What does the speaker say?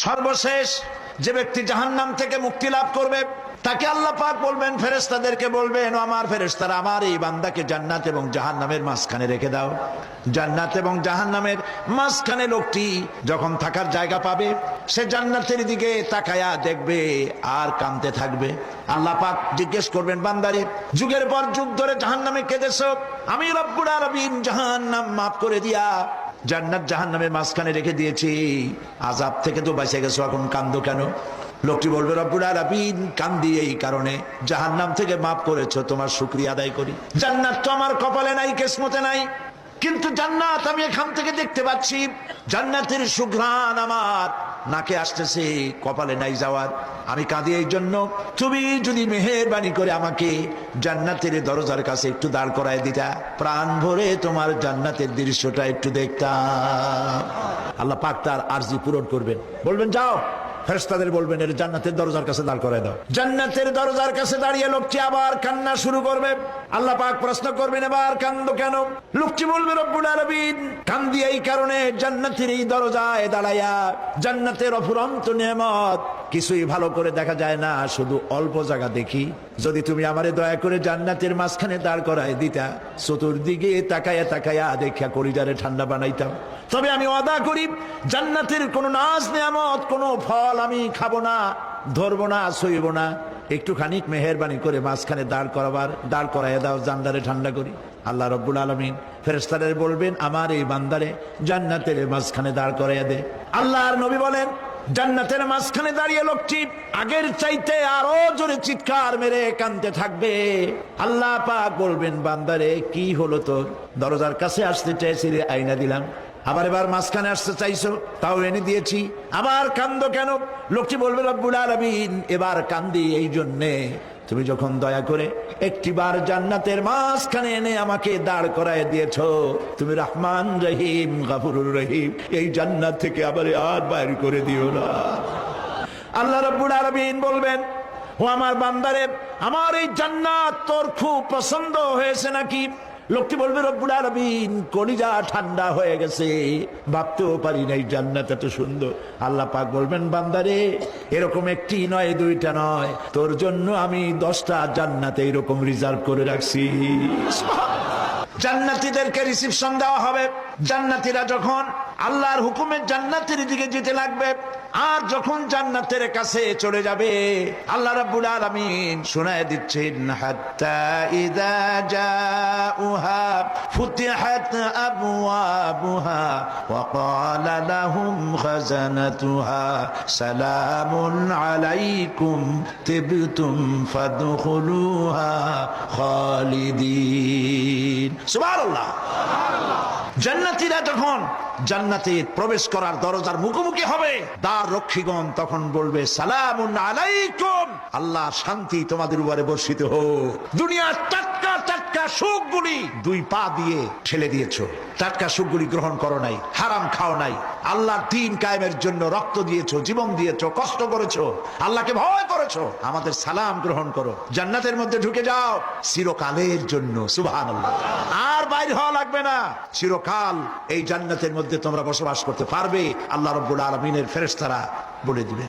সর্বশেষ যে ব্যক্তি জাহান্নাম থেকে মুক্তি লাভ করবে তাকে আল্লাহ পাক বলবেন, ফেরেশতাদেরকে বলবেন, ও আমার ফেরেশতারা, আমার এই বান্দাকে জান্নাত এবং জাহান্নামের মাঝখানে রেখে দাও। জান্নাত এবং জাহান্নামের মাঝখানে লোকটি যখন থাকার জায়গা পাবে, সে জান্নাতের দিকে তাকায়া দেখবে আর কাঁদতে থাকবে। আল্লাহ পাক জিজ্ঞেস করবেন, বান্দারে, যুগের পর যুগ ধরে জাহান্নামে কেঁদেছো, আমি রব্বুল আলামিন জাহান্নাম মাফ করে দিয়া জান্নাত জাহান্নামের মাঝখানে রেখে দিয়েছি, আযাব থেকে তো বেঁচে গেছো, এখন কান্দো কেন? লোকটি বলবে, রব্বুল আলামিন কান্দি এই কারণে, জাহান্নাম থেকে মাফ করেছো, তোমার শুকরিয়া আদায় করি। জান্নাত তো আমার কপালে নাই, কিসমতে নাই, কিন্তু জান্নাত আমি এখান থেকে দেখতে পাচ্ছি, জান্নাতের সুঘ্রাণ আমার নাকে আসতেছে, কপালে নাই যাওয়ার। আমি কাঁদি এই জন্য, তুমি যদি মেহেরবানি করে আমাকে জান্নাতের দরজার কাছে একটু দাঁড় করায় দিতা, প্রাণ ভরে তোমার জান্নাতের দৃশ্যটা একটু দেখতাম। আল্লাহ পাক তার আরজি পূরণ করবেন, বলবেন যাও, ফেরেশতাদের বলবেন এর জান্নাতের দরজার কাছে দাঁড় করায় দাও। জান্নাতের দরজার কাছে দাঁড়িয়ে লোকটি আবার কান্না শুরু করবে। আল্লাহ পাক প্রশ্ন করবেন, এবার কান্দো কেন? লোকটি বলবে, রব্বুল আলামিন কান্দি এই কারণে, জান্নাতের এই দরজায় দাঁড়াইয়া জান্নাতের অফুরন্ত নেয়ামত কিছুই ভালো করে দেখা যায় না, শুধু অল্প জায়গা দেখি। যদি তুমি আমারে দয়া করে জান্নাতের মাঝখানে দাঁড় করায় দিতা, চতুর্দিকে তাকায়া তাকায়া দেখা কলিজারে ঠান্ডা বানাইতাম। তবে আমি ওয়াদা করি, জান্নাতের কোন নাজ নেয়ামত, কোন ফল আমি খাবো না, ধরবো না, সইব না। একটুখানি মেহেরবানি করে মাঝখানে দাঁড় করাইয়া দাও, জান্নারে ঠান্ডা করি। আল্লাহ রব্বুল আলামিন ফেরেশতাদের বলবেন, আমার এই বান্দারে জান্নাতের মাঝখানে দাঁড় করাইয়া দে। আল্লাহর নবী বলেন, জান্নাতের মাঝখানে দাঁড়িয়ে লোকটি আগের চাইতে আরো জোরে চিৎকার মেরে কাঁদতে থাকবে। আল্লাহ পাক বলবেন, বান্দারে কি হলো তোর? দরজার কাছে আসতে চাইছিলি, আইনা দিলাম। আবার এবার মাঝখানে আসতে চাইছো, তাও এনে দিয়েছি, আবার কান্দো কেন? লোকটি বলবে, রব্বুল আলামিন এবার কান্দি এই জন্যে, তুমি যখন দয়া করে একটিবার জান্নাতের মাঝখানে এনে আমাকে দাঁড় করায় দিয়েছো, তুমি রহমান রহিম গফুরুর রহিম, এই জান্নাত থেকে আবার আর বাইর করে দিও না। আল্লাহ রাব্বুল আলামিন বলবেন, ও আমার বান্দারে, আমার এই জান্নাত তোর খুব পছন্দ হয়েছে নাকি? লোকটি বলবে, রব্বুল আলামিন কলিজা ঠান্ডা হয়ে গেছে, ভাবতেও পারি নাই জান্নাত এত সুন্দর। আল্লাহ পাক বলবেন, বান্দারে, এরকম একটি নয়, দুইটা নয়, তোর জন্য আমি 10টা জান্নাত এইরকম রিজার্ভ করে রাখছি। জান্নাতীদেরকে রিসিপশন দেওয়া হবে। জান্নাতীরা যখন আল্লাহর হুকুমে জান্নাতের দিকে যেতে লাগবে, আর যখন জান্নাতের কাছে চলে যাবে, আল্লাহ রাব্বুল আলামিন শোনায় দিচ্ছেন, হাত্তা ইযা জাউহা ফুতিহাত আবওয়াবুহা ওয়া ক্বালা লাহুম খাজানাতুহা সালামুন আলাইকুম তিবতুম ফাদখুলুহা খালিদিন। সুবহানাল্লাহ। জান্নাতীরা যখন জান্নাতে প্রবেশ করার দরজার মুখোমুখি হবে, দ্বার রক্ষীগণ তখন বলবে, সালামুন আলাইকুম, আল্লাহ শান্তি তোমাদের উপরে বর্ষিত হোক। দুনিয়ার টাটকা টাটকা সুখগুলি 2 পা দিয়ে ঠেলে দিয়েছো, টাটকা সুখগুলি গ্রহণ করো নাই, হারাম খাও নাই, আল্লাহর দ্বীন কায়েমের জন্য রক্ত দিয়েছো, জীবন দিয়েছো, কষ্ট করেছো, আল্লাহকে ভয় করেছো, আমাদের সালাম গ্রহণ করো, জান্নাতের মধ্যে ঢুকে যাও চিরকালের জন্য। সুবহানাল্লাহ। আর বাইর হওয়া লাগবে না, চিরকাল এই জান্নাতের মধ্যে তোমরা বসবাস করতে পারবে, আল্লাহ রাব্বুল আলামিনের ফেরেশতারা বলে দিবেন।